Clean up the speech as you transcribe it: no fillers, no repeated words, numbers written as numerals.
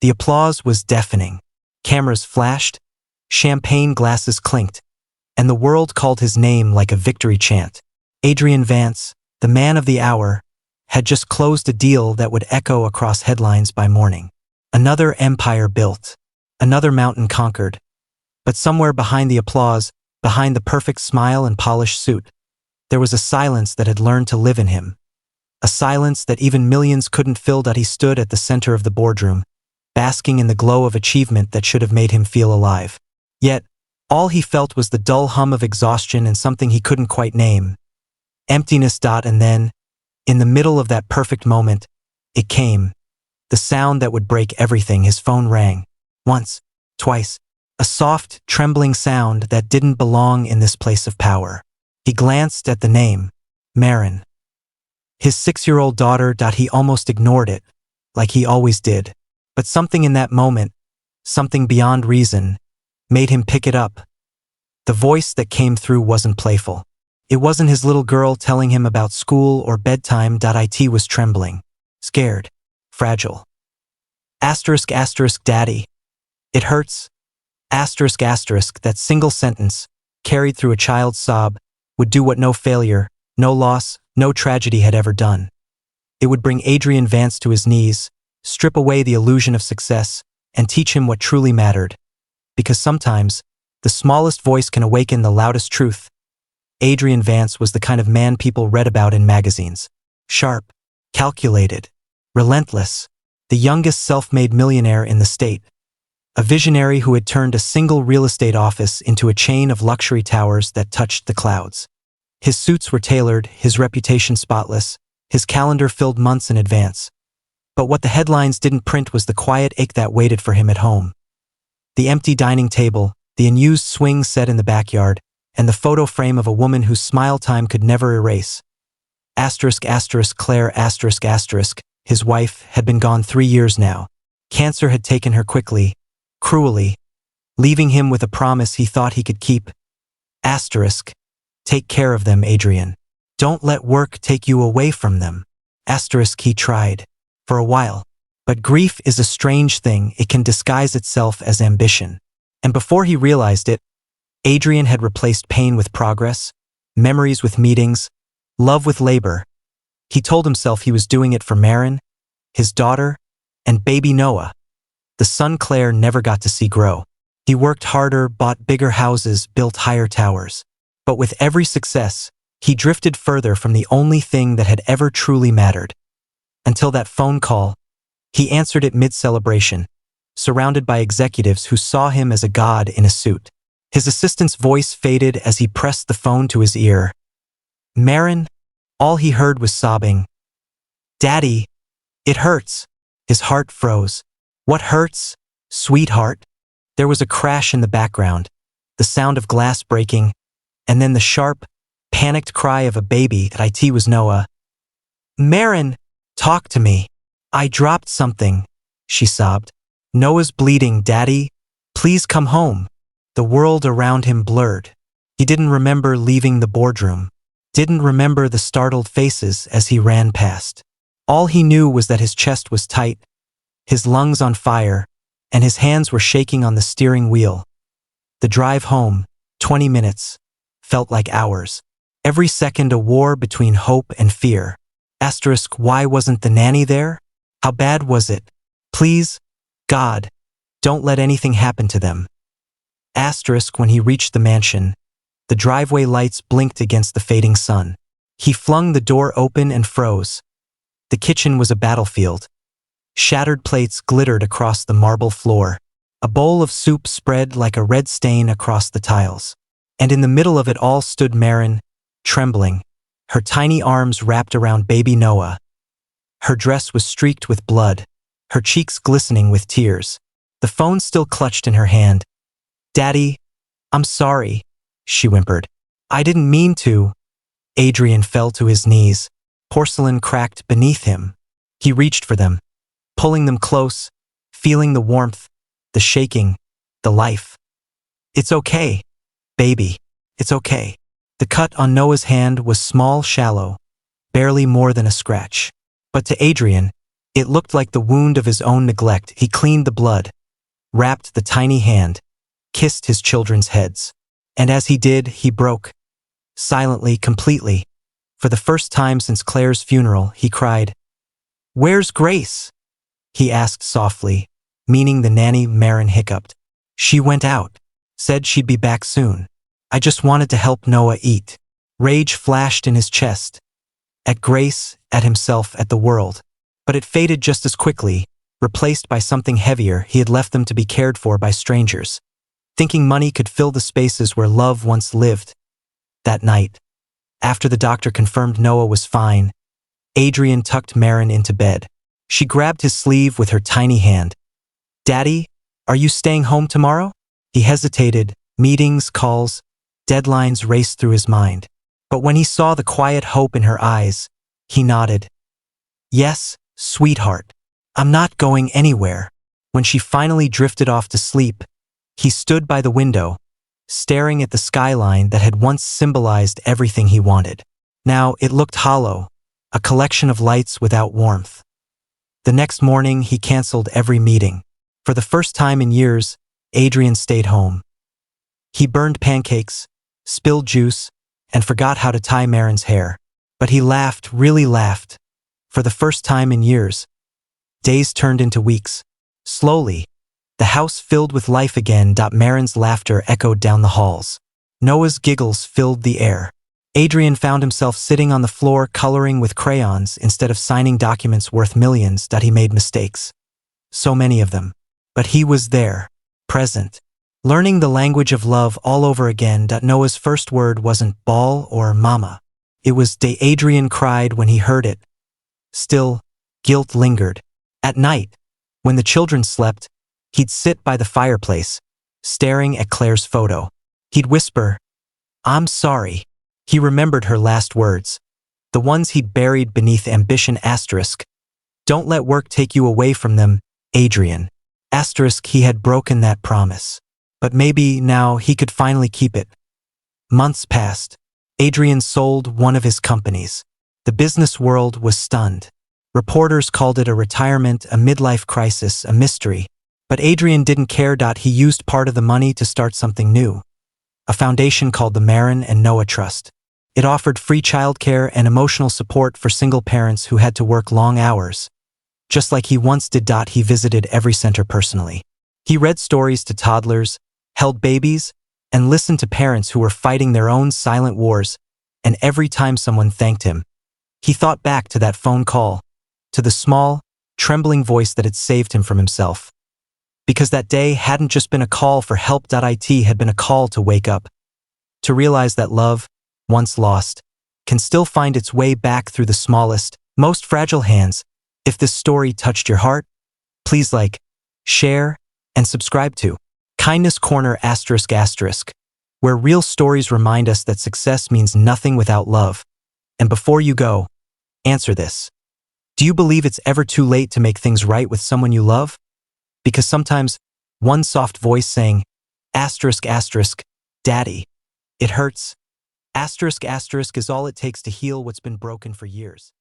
The applause was deafening. Cameras flashed, champagne glasses clinked, and the world called his name like a victory chant. Adrian Vance, the man of the hour, had just closed a deal that would echo across headlines by morning. Another empire built, another mountain conquered. But somewhere behind the applause, behind the perfect smile and polished suit, there was a silence that had learned to live in him. A silence that even millions couldn't fill. He stood at the center of the boardroom, basking in the glow of achievement that should have made him feel alive. Yet, all he felt was the dull hum of exhaustion and something he couldn't quite name. Emptiness. And then, in the middle of that perfect moment, it came. The sound that would break everything. His phone rang. Once, twice. A soft, trembling sound that didn't belong in this place of power. He glanced at the name. Marin. His 6-year-old daughter. He almost ignored it, like he always did. But something in that moment, something beyond reason, made him pick it up. The voice that came through wasn't playful. It wasn't his little girl telling him about school or bedtime. It was trembling, scared, fragile. ***, Daddy. It hurts. ***, that single sentence, carried through a child's sob, would do what no failure, no loss, no tragedy had ever done. It would bring Adrian Vance to his knees, strip away the illusion of success, and teach him what truly mattered. Because sometimes, the smallest voice can awaken the loudest truth. Adrian Vance was the kind of man people read about in magazines. Sharp, calculated, relentless, the youngest self-made millionaire in the state. A visionary who had turned a single real estate office into a chain of luxury towers that touched the clouds. His suits were tailored, his reputation spotless, his calendar filled months in advance. But what the headlines didn't print was the quiet ache that waited for him at home. The empty dining table, the unused swing set in the backyard, and the photo frame of a woman whose smile time could never erase. Claire, his wife, had been gone 3 years now. Cancer had taken her quickly, cruelly, leaving him with a promise he thought he could keep. Take care of them, Adrian. Don't let work take you away from them. He tried. For a while. But grief is a strange thing. It can disguise itself as ambition. And before he realized it, Adrian had replaced pain with progress, memories with meetings, love with labor. He told himself he was doing it for Marin, his daughter, and baby Noah, the son Claire never got to see grow. He worked harder, bought bigger houses, built higher towers. But with every success, he drifted further from the only thing that had ever truly mattered. Until that phone call, he answered it mid-celebration, surrounded by executives who saw him as a god in a suit. His assistant's voice faded as he pressed the phone to his ear. Marin, all he heard was sobbing. Daddy, it hurts. His heart froze. What hurts, sweetheart? There was a crash in the background, the sound of glass breaking, and then the sharp, panicked cry of a baby. It was Noah. Marin, talk to me. I dropped something, she sobbed. Noah's bleeding, Daddy. Please come home. The world around him blurred. He didn't remember leaving the boardroom. Didn't remember the startled faces as he ran past. All he knew was that his chest was tight, his lungs on fire, and his hands were shaking on the steering wheel. The drive home, 20 minutes, felt like hours. Every second a war between hope and fear. Why wasn't the nanny there? How bad was it? Please, God, don't let anything happen to them. When he reached the mansion, the driveway lights blinked against the fading sun. He flung the door open and froze. The kitchen was a battlefield. Shattered plates glittered across the marble floor. A bowl of soup spread like a red stain across the tiles. And in the middle of it all stood Marin, trembling, her tiny arms wrapped around baby Noah. Her dress was streaked with blood, her cheeks glistening with tears. The phone still clutched in her hand. Daddy, I'm sorry, she whimpered. I didn't mean to. Adrian fell to his knees. Porcelain cracked beneath him. He reached for them, pulling them close, feeling the warmth, the shaking, the life. It's okay, baby, it's okay. The cut on Noah's hand was small, shallow, barely more than a scratch. But to Adrian, It looked like the wound of his own neglect. He cleaned the blood, wrapped the tiny hand, kissed his children's heads. And as he did, he broke. Silently, completely. For the first time since Claire's funeral, he cried. "Where's Grace?" he asked softly, meaning the nanny. Marin hiccuped. "She went out. Said she'd be back soon. I just wanted to help Noah eat." Rage flashed in his chest. At Grace, at himself, at the world. But it faded just as quickly, replaced by something heavier. He had left them to be cared for by strangers, thinking money could fill the spaces where love once lived. That night, after the doctor confirmed Noah was fine, Adrian tucked Marin into bed. She grabbed his sleeve with her tiny hand. "Daddy, are you staying home tomorrow?" He hesitated. Meetings, calls, deadlines raced through his mind. But when he saw the quiet hope in her eyes, he nodded. "Yes, sweetheart. I'm not going anywhere." When she finally drifted off to sleep, he stood by the window, staring at the skyline that had once symbolized everything he wanted. Now it looked hollow, a collection of lights without warmth. The next morning, he canceled every meeting. For the first time in years, Adrian stayed home. He burned pancakes, spilled juice, and forgot how to tie Marin's hair. But he laughed, really laughed. For the first time in years. Days turned into weeks. Slowly, the house filled with life again. Marin's laughter echoed down the halls. Noah's giggles filled the air. Adrian found himself sitting on the floor coloring with crayons instead of signing documents worth millions. He made mistakes. So many of them. But he was there, present, learning the language of love all over again. Noah's first word wasn't ball or mama. It was day. Adrian cried when he heard it. Still, guilt lingered. At night, when the children slept, he'd sit by the fireplace, staring at Claire's photo. He'd whisper, "I'm sorry." He remembered her last words, the ones he'd buried beneath ambition. Don't let work take you away from them, Adrian. He had broken that promise. But maybe now he could finally keep it. Months passed. Adrian sold one of his companies. The business world was stunned. Reporters called it a retirement, a midlife crisis, a mystery. But Adrian didn't care. He used part of the money to start something new. A foundation called the Marin and Noah Trust. It offered free childcare and emotional support for single parents who had to work long hours. Just like he once did. He visited every center personally. He read stories to toddlers, held babies, and listened to parents who were fighting their own silent wars. And every time someone thanked him, he thought back to that phone call, to the small, trembling voice that had saved him from himself. Because that day hadn't just been a call for help. It had been a call to wake up, to realize that love, once lost, can still find its way back through the smallest, most fragile hands. If this story touched your heart, please like, share, and subscribe to Kindness Corner ***, where real stories remind us that success means nothing without love. And before you go, answer this. Do you believe it's ever too late to make things right with someone you love? Because sometimes, one soft voice saying, "Daddy, it hurts," *** is all it takes to heal what's been broken for years.